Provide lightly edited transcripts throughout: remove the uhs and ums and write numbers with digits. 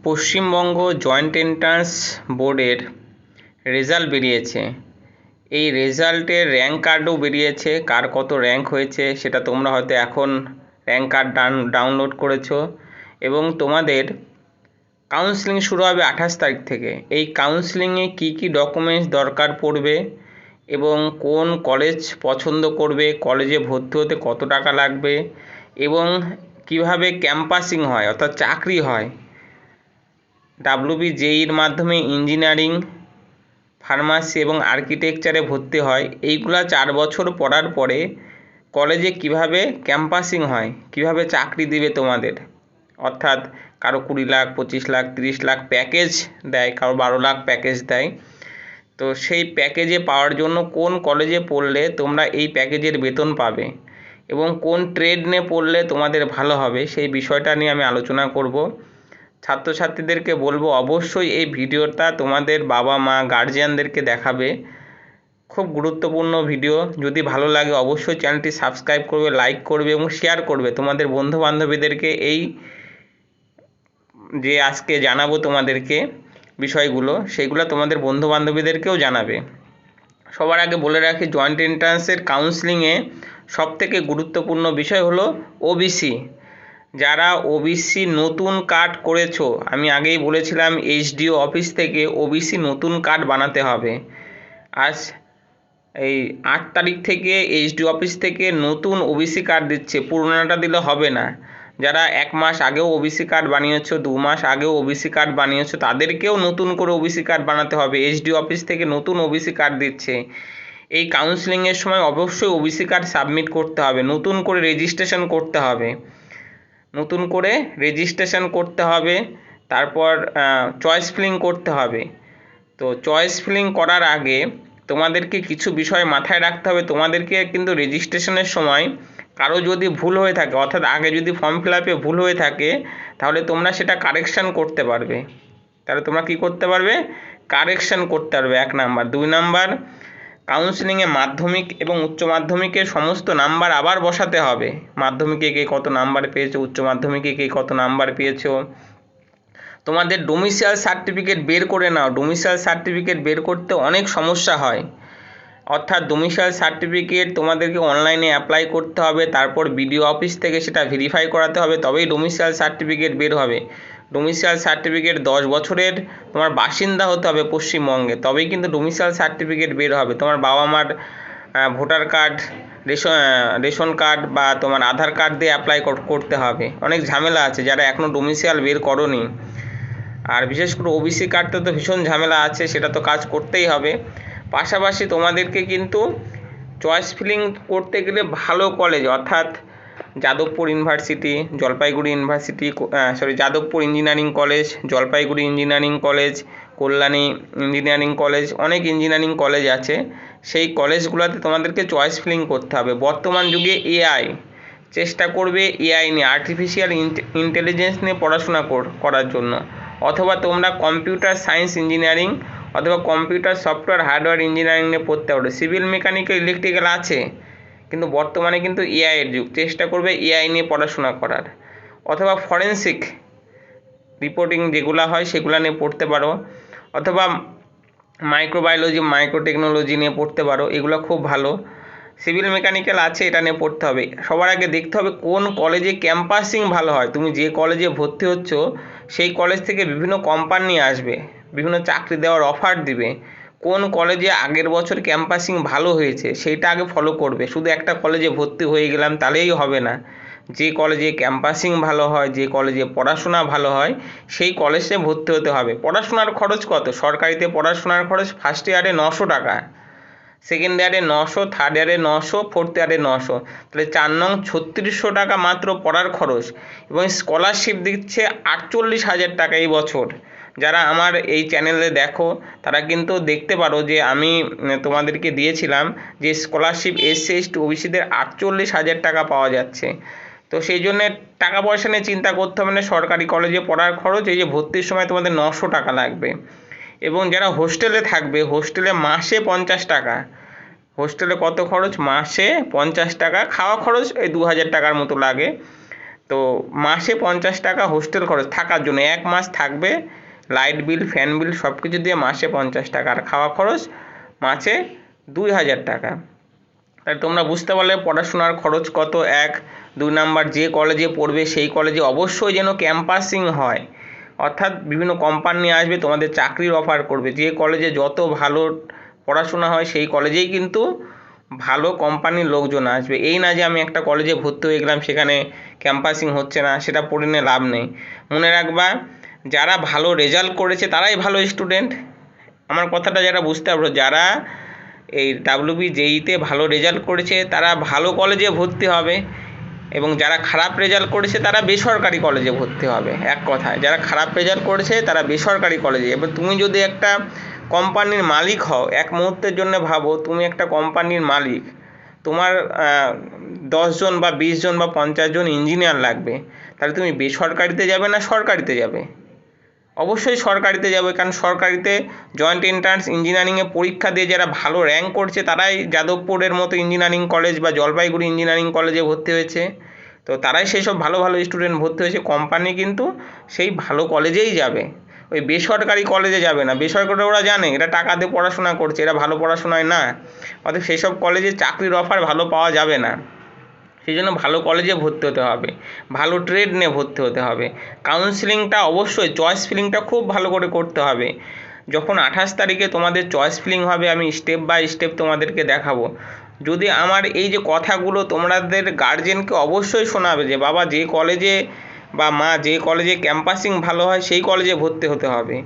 Paschimbanga joint entrance বোর্ডের result বেরিয়েছে। এই রেজাল্টের র্যাঙ্ক কার্ডও বেরিয়েছে, কার কত র্যাঙ্ক হয়েছে সেটা তোমরা হয়তো এখন র্যাঙ্ক কার্ড ডাউনলোড করেছো। এবং তোমাদের কাউন্সেলিং শুরু হবে 28 তারিখ থেকে। এই কাউন্সেলিংয়ে কী কী ডকুমেন্টস দরকার পড়বে এবং কোন কলেজ পছন্দ করবে, কলেজে ভর্তি হতে কত টাকা লাগবে এবং কিভাবে ক্যাম্পাসিং হয় অর্থাৎ চাকরি হয়, WBJEEর মাধ্যমে ইঞ্জিনিয়ারিং, ফার্মাসি এবং আর্কিটেকচারে ভর্তি হয়, এইগুলা 4 বছর পড়ার পরে কলেজে কিভাবে ক্যাম্পাসিং হয়, কিভাবে চাকরি দিবে তোমাদের, অর্থাৎ কারো 20 লাখ 25 লাখ 30 লাখ প্যাকেজ দেয়, কারো 12 লাখ প্যাকেজ দেয়। তো সেই প্যাকেজে পাওয়ার জন্য কোন কলেজে পড়লে তোমরা এই প্যাকেজের বেতন পাবে এবং কোন ট্রেড নিয়ে পড়লে তোমাদের ভালো হবে, সেই বিষয়টা নিয়ে আমি আলোচনা করব। ছাত্রছাত্রীদেরকে বলবো অবশ্যই এই ভিডিওটা তোমাদের বাবা মা গার্জিয়ানদেরকে দেখাবে, খুব গুরুত্বপূর্ণ ভিডিও। যদি ভালো লাগে অবশ্যই চ্যানেলটি সাবস্ক্রাইব করবে, লাইক করবে এবং শেয়ার করবে তোমাদের বন্ধু বান্ধবীদেরকে। এই যে আজকে জানাবো তোমাদেরকে বিষয়গুলো, সেইগুলো তোমাদের বন্ধু বান্ধবীদেরকেও জানাবে। সবার আগে বলে রাখি, জয়েন্ট এন্ট্রান্সের কাউন্সেলিংয়ে সবথেকে গুরুত্বপূর্ণ বিষয় হলো ওবিসি। যারা ওবিসি নতুন কার্ড করেছো, আমি আগেই বলেছিলাম HDO অফিস থেকে ওবিসি নতুন কার্ড বানাতে হবে। আজ এই 8 তারিখ থেকে HDO অফিস থেকে নতুন ওবিসি কার্ড দিচ্ছে, পুরোনোটা দিলে হবে না। যারা 1 মাস আগেও ওবিসি কার্ড বানিয়েছো, 2 মাস আগেও ওবিসি কার্ড বানিয়েছো, তাদেরকেও নতুন করে ওবিসি কার্ড বানাতে হবে। HDO অফিস থেকে নতুন ওবিসি কার্ড দিচ্ছে। এই কাউন্সেলিংয়ের সময় অবশ্যই ওবিসি কার্ড সাবমিট করতে হবে, নতুন করে রেজিস্ট্রেশন করতে হবে, তারপর চয়েস ফিলিং করতে হবে। তো চয়েস ফিলিং করার আগে তোমাদেরকে কিছু বিষয় মাথায় রাখতে হবে। তোমাদেরকে কিন্তু রেজিস্ট্রেশনের সময় কারো যদি ভুল হয়ে থাকে, অর্থাৎ আগে যদি ফর্ম ফিল আপে ভুল হয়ে থাকে, তাহলে তোমরা সেটা কারেকশান করতে পারবে। কারেকশান করতে পারবে 1 নাম্বার। 2 নাম্বার, কাউন্সেলিংয়ে মাধ্যমিক এবং উচ্চ মাধ্যমিকের সমস্ত নাম্বার আবার বসাতে হবে। মাধ্যমিকে কে কত নাম্বার পেয়েছো, উচ্চ মাধ্যমিকে কে কত নাম্বার পেয়েছো। তোমাদের ডোমিসাইল সার্টিফিকেট বের করে নাও। ডোমিসাইল সার্টিফিকেট বের করতে অনেক সমস্যা হয়, অর্থাৎ ডোমিসাইল সার্টিফিকেট তোমাদেরকে অনলাইনে অ্যাপ্লাই করতে হবে, তারপর BDO অফিস থেকে সেটা ভেরিফাই করাতে হবে, তবেই ডোমিসাইল সার্টিফিকেট বের হবে। ডোমিসাইল সার্টিফিকেট 10 বছরের তোমার বাসিন্দা হতে হবে পশ্চিমবঙ্গে, তবেই কিন্তু ডোমিসাইল সার্টিফিকেট বের হবে। তোমার বাবা মার ভোটার কার্ড, রেশন কার্ড বা তোমার আধার কার্ড দিয়ে অ্যাপ্লাই করতে হবে। অনেক ঝামেলা আছে যারা এখনও ডোমিসাইল বের করোনি। আর বিশেষ করে ওবিসি কার্ডতে তো ভীষণ ঝামেলা আছে, সেটা তো কাজ করতেই হবে। পাশাপাশি তোমাদেরকে কিন্তু চয়েস ফিলিং করতে গেলে ভালো কলেজ, অর্থাৎ Jadavpur university, Jalpaiguri university, Jadavpur engineering college, Jalpaiguri engineering college, Kalyani engineering college, অনেক ইঞ্জিনিয়ারিং কলেজ আছে। সেই কলেজগুলোতে তোমাদেরকে চয়েস ফিলিং করতে হবে। বর্তমান যুগে AI, চেষ্টা করবে AI নিয়ে, আর্টিফিশিয়াল ইন্টেলিজেন্স নিয়ে পড়াশোনা করার জন্য। অথবা তোমরা কম্পিউটার সায়েন্স ইঞ্জিনিয়ারিং অথবা কম্পিউটার সফটওয়্যার হার্ডওয়্যার ইঞ্জিনিয়ারিং নিয়ে পড়তে পারো। সিভিল মেকানিক্যাল ইলেকট্রিক্যাল আছে, কিন্তু বর্তমানে কিন্তু AI এর যুগ, চেষ্টা করবে AI নিয়ে পড়াশোনা করার। অথবা ফরেন্সিক রিপোর্টিং যেগুলো হয় সেগুলো নিয়ে পড়তে পারো, অথবা মাইক্রোবায়োলজি মাইক্রোটেকনোলজি নিয়ে পড়তে পারো, এগুলো খুব ভালো। সিভিল মেকানিক্যাল আছে, এটা নিয়ে পড়তে হবে। সবার আগে দেখতে হবে কোন কলেজে ক্যাম্পাসিং ভালো হয়। তুমি যে কলেজে ভর্তি হচ্ছ সেই কলেজ থেকে বিভিন্ন কোম্পানি আসবে, বিভিন্ন চাকরি দেওয়ার অফার দিবে। কোন কলেজে আগের বছর ক্যাম্পাসিং ভালো হয়েছে সেইটা আগে ফলো করবে। শুধু একটা কলেজে ভর্তি হয়ে গেলাম তাহলেই হবে না। যে কলেজে ক্যাম্পাসিং ভালো হয়, যে কলেজে পড়াশোনা ভালো হয়, সেই কলেজে ভর্তি হতে হবে। পড়াশোনার খরচ কত? সরকারিতে পড়াশোনার খরচ ফার্স্ট ইয়ারে 900 টাকা, সেকেন্ড ইয়ারে 900, থার্ড ইয়ারে 900, ফোর্থ ইয়ারে 900, তাহলে 4 নং 3600 টাকা মাত্র পড়ার খরচ। এবং স্কলারশিপ দিচ্ছে 48,000 টাকা এই বছর। যারা আমার এই চ্যানেলে দেখো তারা কিন্তু দেখতে পারো যে আমি তোমাদেরকে দিয়েছিলাম যে স্কলারশিপ SC ST OBCদের 48,000 টাকা পাওয়া যাচ্ছে। তো সেই জন্য টাকা পয়সা নিয়ে চিন্তা করতে হবে না। সরকারি কলেজে পড়ার খরচ, এই যে ভর্তির সময় তোমাদের 900 টাকা লাগবে। এবং যারা হোস্টেলে থাকবে, হোস্টেলে মাসে 50 টাকা, হোস্টেলে কত খরচ? মাসে 50 টাকা, খাওয়া খরচ এই 2000 টাকার মতো লাগে। তো মাসে 50 টাকা হোস্টেল খরচ থাকার জন্য, 1 মাস থাকবে, লাইট বিল ফ্যান বিল সব কিছু দিয়ে মাসে 50 টাকা, আর খাওয়া খরচ মাসে 2000 টাকা। তাই তোমরা বুঝতে পারলে পড়াশোনার খরচ কত। 2 নাম্বার, যে কলেজে পড়বে সেই কলেজে অবশ্যই যেন ক্যাম্পাসিং হয়, অর্থাৎ বিভিন্ন কোম্পানি আসবে তোমাদের চাকরির অফার করবে। যে কলেজে যত ভালো পড়াশোনা হয় সেই কলেজেই কিন্তু ভালো কোম্পানির লোকজন আসবে। এই না যে আমি একটা কলেজে ভর্তি হয়ে গেলাম সেখানে ক্যাম্পাসিং হচ্ছে না, সেটা পড়ে নিয়ে লাভ নেই। মনে রাখবা, যারা ভালো রেজাল্ট করেছে তারাই ভালো স্টুডেন্ট। আমার কথাটা যারা বুঝতে পারো, যারা এই ডাব্লিউবি জেইতে ভালো রেজাল্ট করেছে তারা ভালো কলেজে ভর্তি হবে, এবং যারা খারাপ রেজাল্ট করেছে তারা বেসরকারি কলেজে ভর্তি হবে। এক কথায়, যারা খারাপ রেজাল্ট করেছে তারা বেসরকারি কলেজে। এবার তুমি যদি একটা কোম্পানির মালিক হও, এক মুহূর্তের জন্য ভাবো তুমি একটা কোম্পানির মালিক, তোমার 10 জন বা 20 জন বা 50 জন ইঞ্জিনিয়ার লাগবে, তাহলে তুমি বেসরকারিতে যাবে না সরকারিতে যাবে? অবশ্যই সরকারিতে যাবে, কারণ সরকারিতে জয়েন্ট এন্ট্রান্স ইঞ্জিনিয়ারিংয়ে পরীক্ষা দিয়ে যারা ভালো র্যাঙ্ক করছে তারাই যাদবপুরের মতো ইঞ্জিনিয়ারিং কলেজ বা জলপাইগুড়ি ইঞ্জিনিয়ারিং কলেজে ভর্তি হয়েছে। তো তারাই সেই সব ভালো ভালো স্টুডেন্ট ভর্তি হয়েছে। কোম্পানি কিন্তু সেই ভালো কলেজেই যাবে, ওই বেসরকারি কলেজে যাবে না। বেসরকারি ওরা জানে এরা টাকা দিয়ে পড়াশোনা করছে, এরা ভালো পড়াশোনায় না, অর্থাৎ সেই সব কলেজে চাকরির অফার ভালো পাওয়া যাবে না। সেই জন্য ভালো কলেজে ভর্তি হতে হবে, ভালো ট্রেড নিয়ে ভর্তি হতে হবে। কাউন্সিলিংটা অবশ্যই, চয়েস ফিলিংটা খুব ভালো করে করতে হবে। যখন 28 তারিখে তোমাদের চয়েস ফিলিং হবে, আমি স্টেপ বাই স্টেপ তোমাদেরকে দেখাবো। যদি আমার এই যে কথাগুলো তোমাদের গার্জেনকে অবশ্যই শোনাবে যে বাবা যে কলেজে বা মা যে কলেজে ক্যাম্পাসিং ভালো হয় সেই কলেজে ভর্তি হতে হবে।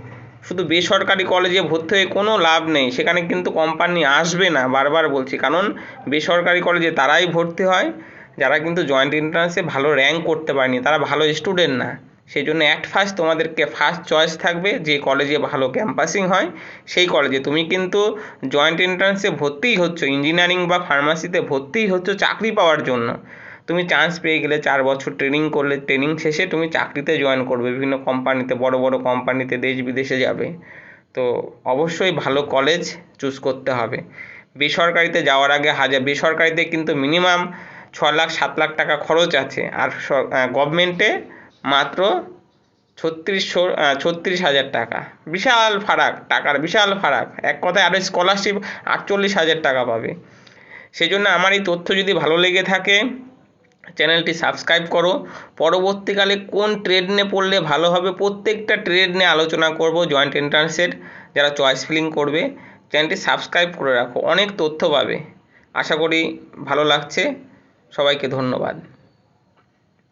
শুধু বেসরকারি কলেজে ভর্তি হয়ে কোনো লাভ নেই, সেখানে কিন্তু কোম্পানি আসবে না, বারবার বলছি। কারণ বেসরকারি কলেজে তারাই ভর্তি হয় যারা কিন্তু জয়েন্ট এন্ট্রান্সে ভালো র্যাঙ্ক করতে পারেনি, তারা ভালো স্টুডেন্ট না। সেই জন্য ফার্স্ট তোমাদেরকে ফার্স্ট চয়েস থাকবে যে কলেজে ভালো ক্যাম্পাসিং হয় সেই কলেজে। তুমি কিন্তু জয়েন্ট এন্ট্রান্সে ভর্তিই হচ্ছ, ইঞ্জিনিয়ারিং বা ফার্মাসিতে ভর্তিই হচ্ছ চাকরি পাওয়ার জন্য। তুমি চান্স পেয়ে গেলে 4 বছর ট্রেনিং করলে, ট্রেনিং শেষে তুমি চাকরিতে জয়েন করবে, বিভিন্ন কোম্পানিতে, বড় বড় কোম্পানিতে দেশ বিদেশে যাবে। তো অবশ্যই ভালো কলেজ চুজ করতে হবে। বেসরকারিতে যাওয়ার আগে বেসরকারিতে কিন্তু মিনিমাম 6 লাখ 7 লাখ টাকা খরচ আছে, আর গভর্নমেন্টে মাত্র 36,000 টাকা। বিশাল ফারাক, টাকার বিশাল ফারাক। এক কথায় আরও স্কলারশিপ 48,000 টাকা পাবে। সেই জন্য আমার এই তথ্য যদি ভালো লেগে থাকে চ্যানেলটি সাবস্ক্রাইব করো। পরবর্তীকালে কোন ট্রেড নিয়ে পড়লে ভালো হবে প্রত্যেকটা ট্রেড নিয়ে আলোচনা করব জয়েন্ট এন্ট্রান্সের, যারা চয়েস ফিলিং করবে। চ্যানেলটি সাবস্ক্রাইব করে রাখো, অনেক তথ্য পাবে। আশা করি ভালো লাগছে। সবাইকে ধন্যবাদ।